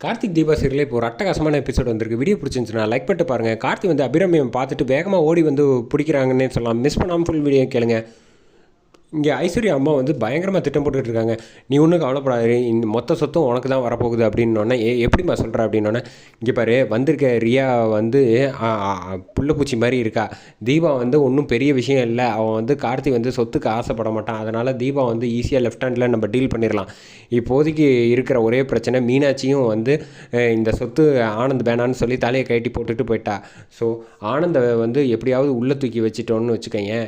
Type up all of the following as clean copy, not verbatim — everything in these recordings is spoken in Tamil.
கார்த்திக் தீபா சீரியல் இப்போ ஒரு அட்டகாசமான எபிசோட் வந்திருக்கு. வீடியோ பிடிச்சிருந்துச்சுன்னா லைக் பண்ணிட்டு பாருங்கள். கார்த்தி வந்து அபிராமியம் பார்த்துட்டு வேகமாக ஓடி வந்து பிடிக்கிறாங்கன்னே சொல்லலாம். மிஸ் பண்ணாமல் ஃபுல் வீடியோ கேளுங்க. இங்கே ஐஸ்வர்யா அம்மா வந்து பயங்கரமாக திட்டம் போட்டுட்ருக்காங்க. நீ ஒன்றும் கவலைப்படாது, இந்த மொத்த சொத்தும் உனக்கு தான் வரப்போகுது அப்படின்னோடனே எப்படிம்மா சொல்கிற அப்படின்னோடனே, இங்கே பாரு வந்திருக்க ரியா வந்து புள்ளப்பூச்சி மாதிரி இருக்கா. தீபா வந்து ஒன்றும் பெரிய விஷயம் இல்லை. அவன் வந்து கார்த்தி வந்து சொத்துக்கு ஆசைப்பட மாட்டான். அதனால் தீபா வந்து ஈஸியாக லெஃப்ட் ஹேண்டில் நம்ம டீல் பண்ணிடலாம். இப்போதைக்கு இருக்கிற ஒரே பிரச்சனை மீனாட்சியும் வந்து இந்த சொத்து ஆனந்த் வேணான்னு சொல்லி தலையை கட்டி போட்டுட்டு போயிட்டா. ஸோ ஆனந்தை வந்து எப்படியாவது உள்ளே தூக்கி வச்சுட்டோன்னு வச்சுக்கோங்க.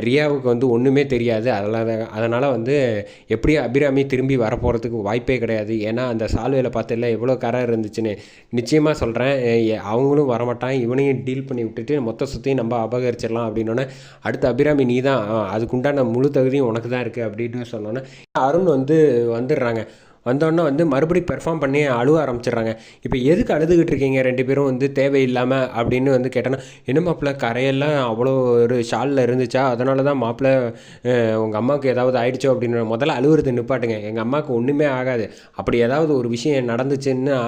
ரியாவுக்கு வந்து ஒன்றுமே தெரியாது. அதனால் வந்து எப்படியும் அபிராமி திரும்பி வரப்போகிறதுக்கு வாய்ப்பே கிடையாது. ஏன்னா அந்த சால்வையில் பார்த்துல எவ்வளோ கரை இருந்துச்சுன்னு நிச்சயமாக சொல்கிறேன். அவங்களும் வரமாட்டான். இவனையும் டீல் பண்ணி விட்டுட்டு மொத்த சொத்தையும் நம்ம அபகரிச்சிடலாம் அப்படின்னோடனே, அடுத்த அபிராமி நீ தான், அதுக்குண்டான முழு தகுதியும் உனக்கு தான் இருக்குது அப்படின்னு சொன்னோன்னே அருண் வந்துடுறாங்க. வந்தோடனே வந்து மறுபடியும் பெர்ஃபார்ம் பண்ணி அழுவ ஆரம்பிச்சிடுறாங்க. இப்போ எதுக்கு அழுதுகிட்டு இருக்கீங்க ரெண்டு பேரும் வந்து தேவையில்லாமல் அப்படின்னு வந்து கேட்டோன்னா, என்ன மாப்பிள்ள கரையெல்லாம் அவ்வளோ ஒரு ஷாலில் இருந்துச்சா, அதனால தான் மாப்பிள்ள உங்கள் அம்மாவுக்கு ஏதாவது ஆயிடுச்சோ அப்படின்னு. முதல்ல அழுவுறது நிப்பாட்டுங்க. எங்கள் அம்மாவுக்கு ஒன்றுமே ஆகாது. அப்படி ஏதாவது ஒரு விஷயம் நடந்துச்சுன்னா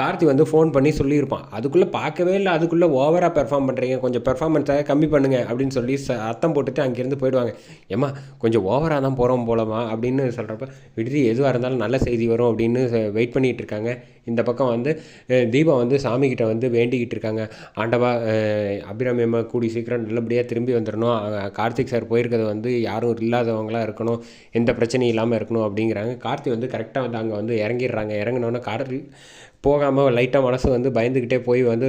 கார்த்தி வந்து ஃபோன் பண்ணி சொல்லியிருப்பான். அதுக்குள்ளே பார்க்கவே இல்லை, அதுக்குள்ளே ஓவராக பெர்ஃபார்ம் பண்ணுறீங்க, கொஞ்சம் பெர்ஃபார்மன்ஸை கம்மி பண்ணுங்க அப்படின்னு சொல்லி அர்த்தம் போட்டுட்டு அங்கேருந்து போயிடுவாங்க. ஏம்மா கொஞ்சம் ஓவராக தான் போகிறோம் போலமா அப்படின்னு சொல்கிறப்ப, விடுதி எதுவாக இருந்தாலும் நல்ல செய்தி வரும் அப்படின்னு வெயிட் பண்ணிகிட்டு இருக்காங்க. இந்த பக்கம் வந்து தீபா வந்து சாமிக்கிட்ட வந்து வேண்டிக்கிட்டு இருக்காங்க. ஆண்டவா, அபிராமி அம்மா கூடி சீக்கிரம் நல்லபடியாக திரும்பி வந்துடணும். கார்த்திக் சார் போயிருக்கிறது வந்து யாரும் இல்லாதவங்களாக இருக்கணும், எந்த பிரச்சனையும் இல்லாமல் இருக்கணும் அப்படிங்கிறாங்க. கார்த்தி வந்து கரெக்டாக வந்து அங்கே வந்து இறங்கிடுறாங்க. இறங்கினோன்னே போகாமல் லைட்டாக மனசு வந்து பயந்துக்கிட்டே போய் வந்து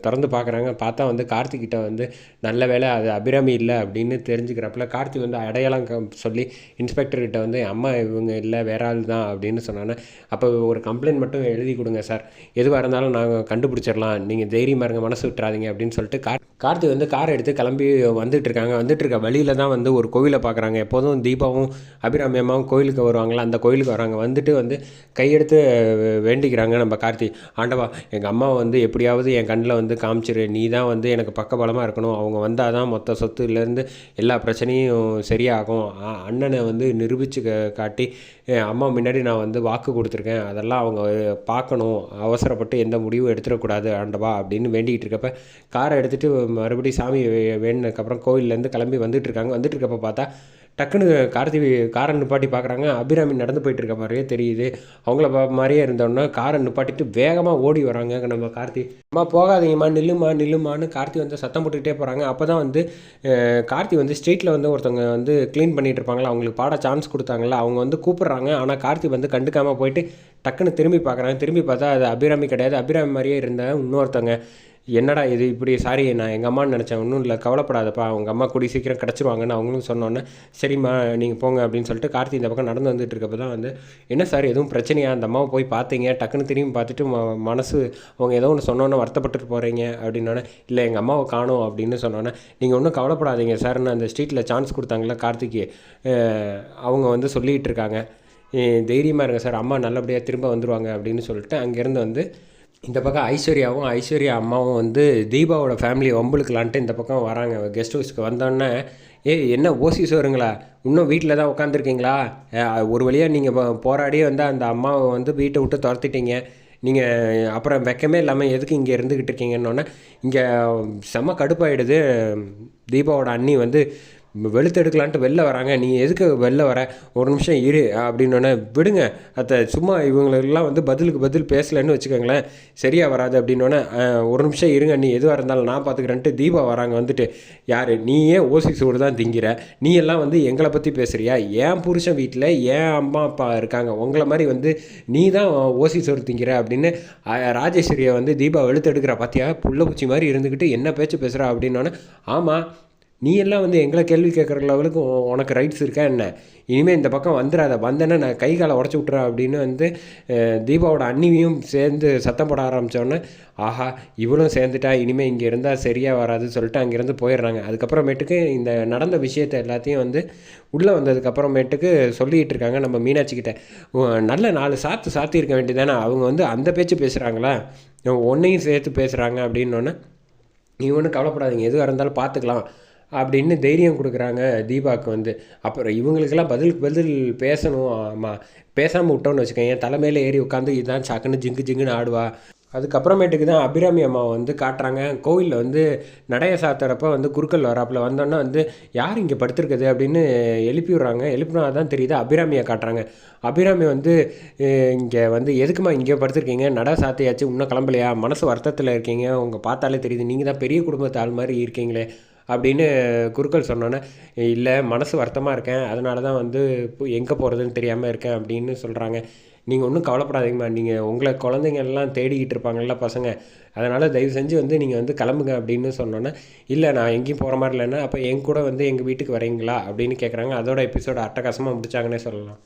திறந்து பார்க்குறாங்க. பார்த்தா வந்து கார்த்திக்கிட்ட வந்து நல்ல வேலை அது அபிராமி இல்லை அப்படின்னு தெரிஞ்சுக்கிறப்பல கார்த்தி வந்து அடையாளம் சொல்லி இன்ஸ்பெக்டர்கிட்ட வந்து அம்மா இவங்க இல்லை வேற ஆள் தான் அப்படின்னு சொன்னானே, அப்போ ஒரு கம்ப்ளைண்ட் மட்டும் எழுதி கொடுங்க சார், எதுவாக இருந்தாலும் நாங்கள் கண்டுபிடிச்சிடலாம், நீங்கள் தைரியமாக இருங்க, மனசு விட்டுறாதீங்க அப்படின்னு சொல்லிட்டு கார்த்தி வந்து காரை எடுத்து கிளம்பி வந்துட்டுருக்க வழியில் தான் வந்து ஒரு கோவிலை பார்க்குறாங்க. எப்போதும் தீபாவும் அபிராமி அம்மாவும் கோயிலுக்கு வருவாங்களா, அந்த கோயிலுக்கு வராங்க. வந்துட்டு வந்து கையெடுத்து வேண்டிக்கிறாங்க நம்ம கார்த்தி. ஆண்டவா, எங்கள் அம்மாவை வந்து எப்படியாவது என் கண்ணில் வந்து காமிச்சிரு, நீ தான் வந்து எனக்கு பக்கபலமாக இருக்கணும், அவங்க வந்தால் தான் மொத்த சொத்துலேருந்து எல்லா பிரச்சனையும் சரியாகும், அண்ணனை வந்து நிரூபித்து காட்டி அம்மா முன்னாடி நான் வந்து வாக்கு கொடுத்துருக்கேன், அதெல்லாம் அவங்க பார்க்கணும், அவசரப்பட்டு எந்த முடிவும் எடுத்துடக்கூடாது ஆண்டவா அப்படின்னு வேண்டிகிட்டு இருக்கப்ப காரை எடுத்துகிட்டு மறுபடியும் சாமி வேணுனதுக்கப்புறம் கோயிலேருந்து கிளம்பி வந்துட்டுருக்கப்ப பார்த்தா டக்குன்னு காரை நிப்பாட்டி பார்க்குறாங்க. அபிராமி நடந்து போயிட்டு இருக்க மாதிரியே தெரியுது. அவங்கள மாதிரியே இருந்தோன்னா காரை நிப்பாட்டிட்டு வேகமாக ஓடி வராங்க நம்ம கார்த்தி. அம்மா போகாதீங்கம்மா, நில்லுமான்னு கார்த்தி வந்து சத்தம் போட்டுக்கிட்டே போகிறாங்க. அப்போ தான் வந்து கார்த்தி வந்து ஸ்ட்ரீட்டில் வந்து ஒருத்தவங்க வந்து க்ளீன் பண்ணிகிட்டு இருப்பாங்களா, அவங்களுக்கு பாட சான்ஸ் கொடுத்தாங்களா, அவங்க வந்து கூப்பிட்றாங்க. ஆனால் கார்த்தி வந்து கண்டுக்காமல் போயிட்டு டக்குன்னு திரும்பி பார்க்குறாங்க. திரும்பி பார்த்தா அது அபிராமி கிடையாது. அபிராமி மாதிரியே இருந்த இன்னொருத்தவங்க. என்னடா இது இப்படி, சாரி நான் எங்கள் அம்மான்னு நினச்சேன், ஒன்றும் இல்லை கவலைப்படாதப்பா, உங்கள் அம்மா கூடி சீக்கிரம் கிடச்சிருவாங்கன்னு அவங்களும் சொன்னோன்னே, சரிம்மா நீங்கள் போங்க அப்படின்னு சொல்லிட்டு கார்த்தி இந்த பக்கம் நடந்து வந்துட்டு இருக்கப்போ தான் வந்து, என்ன சார் எதுவும் பிரச்சனையா, அந்த அம்மாவை போய் பார்த்தீங்க, டக்குன்னு திரும்பி பார்த்துட்டு மனசு அவங்க ஏதோ ஒன்று சொன்னோன்னே வருத்தப்பட்டுட்டு போகிறீங்க அப்படின்னோடனே, இல்லை எங்கள் அம்மாவை காணும் அப்படின்னு சொன்னோன்னே, நீங்கள் ஒன்றும் கவலைப்படாதீங்க சார்னு அந்த ஸ்ட்ரீட்டில் சான்ஸ் கொடுத்தாங்களா கார்த்திக்கு, அவங்க வந்து சொல்லிகிட்டு இருக்காங்க, தைரியமாக இருங்க சார், அம்மா நல்லபடியாக திரும்ப வந்துடுவாங்க அப்படின்னு சொல்லிட்டு அங்கேருந்து வந்து இந்த பக்கம் ஐஸ்வர்யா அம்மாவும் வந்து தீபாவோட ஃபேமிலி வம்புழுக்கலான்ட்டு இந்த பக்கம் வராங்க. கெஸ்ட் ஹவுஸ்க்கு வந்தோடனே, என்ன ஓசி சோறுங்களா, இன்னும் வீட்டில் தான் உட்காந்துருக்கீங்களா, ஒரு வழியாக நீங்கள் போராடியே வந்து அந்த அம்மாவை வந்து வீட்டை விட்டு துரத்திட்டீங்க, நீங்கள் அப்புறம் வெக்கமே இல்லாமல் எதுக்கு இங்கே இருந்துக்கிட்டு இருக்கீங்கன்னொன்னே இங்கே செம்ம கடுப்பாயிடுது. தீபாவோட அண்ணி வந்து வெளுத்தெடுக்கலான்ட்டு வெளில வராங்க. நீ எதுக்கு வெளில வர, ஒரு நிமிஷம் இரு அப்படின்னோடனே, விடுங்க அத்தை, சும்மா இவங்களெல்லாம் வந்து பதில் பேசலைன்னு வச்சுக்கோங்களேன், சரியாக வராது அப்படின்னோடனே, ஒரு நிமிஷம் இருங்க, நீ எதுவாக இருந்தாலும் நான் பார்த்துக்கிறேன்ட்டு தீபா வராங்க. வந்துட்டு, யார் நீ, ஏன் ஓசி சோறு தான் திங்கிற, நீ எல்லாம் வந்து எங்களை பற்றி பேசுகிறியா, ஏன் புருஷன் வீட்டில் ஏன் அம்மா அப்பா இருக்காங்க, உங்களை மாதிரி வந்து நீ தான் ஓசி சோறு திங்கிற அப்படின்னு ராஜேஸ்வரியை வந்து தீபா வெளுத்தெடுக்கிற, பார்த்தியா புள்ளப்பூச்சி மாதிரி இருந்துக்கிட்டு என்ன பேச்சு பேசுகிறா அப்படின்னோடனே, ஆமாம் நீ எல்லாம் வந்து எங்களை கேள்வி கேட்குற லெவலுக்கு உனக்கு ரைட்ஸ் இருக்கா என்ன, இனிமேல் இந்த பக்கம் வந்துடாத, வந்தேன்னா நான் கை காலை உடச்சி விட்றேன் அப்படின்னு வந்து தீபாவோட அண்ணியும் சேர்ந்து சத்தம் போட ஆரம்பித்தோடனே, ஆஹா இவளும் சேர்ந்துட்டா, இனிமேல் இங்கே இருந்தால் சரியாக வராதுன்னு சொல்லிட்டு அங்கேருந்து போயிடுறாங்க. அதுக்கப்புறமேட்டுக்கு இந்த நடந்த விஷயத்தை எல்லாத்தையும் வந்து உள்ளே வந்ததுக்கப்புறமேட்டுக்கு சொல்லிகிட்டு இருக்காங்க நம்ம மீனாட்சிக்கிட்ட, நல்ல 4 சாத்தியிருக்க வேண்டியதானே, அவங்க வந்து அந்த பேச்சு பேசுகிறாங்களா, ஒன்றையும் சேர்த்து பேசுகிறாங்க அப்படின்னோடனே, நீ ஒன்றும் கவலைப்படாதீங்க, எதுவாக இருந்தாலும் பார்த்துக்கலாம் அப்படின்னு தைரியம் கொடுக்குறாங்க தீபாவுக்கு வந்து. அப்புறம் இவங்களுக்கெல்லாம் பதிலுக்கு பதில் பேசணும். ஆமாம், பேசாமல் விட்டோன்னு வச்சுக்கோங்க, தலைமையில் ஏறி உட்காந்து இதுதான் சாக்குன்னு ஜிங்கு ஜிங்குன்னு ஆடுவா. அதுக்கப்புறமேட்டுக்கு தான் அபிராமி அம்மாவை வந்து காட்டுறாங்க. கோவிலில் வந்து நடைய சாத்துறப்ப வந்து குருக்கள் வராப்பில் வந்தோன்னா வந்து யார் இங்கே படுத்திருக்குது அப்படின்னு எழுப்பி விட்றாங்க. எழுப்பினா தான் தெரியுது, அபிராமியை காட்டுறாங்க. அபிராமி வந்து இங்கே வந்து எதுக்குமா இங்கே படுத்திருக்கீங்க, நட சாத்தியாச்சு இன்னும் கிளம்பலையா, மனசு வருத்தத்தில் இருக்கீங்க, உங்கள் பார்த்தாலே தெரியுது, நீங்கள் தான் பெரிய குடும்பத்து ஆள் மாதிரி இருக்கீங்களே அப்படின்னு குருக்கள் சொன்னோன்னே, இல்லை மனசு வருத்தமாக இருக்கேன், அதனால தான் வந்து எங்கே போகிறதுன்னு தெரியாமல் இருக்கேன் அப்படின்னு சொல்கிறாங்க. நீங்கள் ஒன்றும் கவலைப்படாதீங்கம்மா, நீங்கள் உங்களை குழந்தைங்க எல்லாம் தேடிக்கிட்டு இருப்பாங்கள்ல பசங்க, அதனால் தயவு செஞ்சு வந்து நீங்கள் வந்து கிளம்புங்க அப்படின்னு சொன்னோன்னே, இல்லை நான் எங்கேயும் போகிற மாதிரி இல்லைன்னா அப்போ என் கூட வந்து எங்கள் வீட்டுக்கு வரீங்களா அப்படின்னு கேட்குறாங்க. அதோட எபிசோட அட்டகாசமாக முடிச்சாங்கன்னே சொல்லலாம்.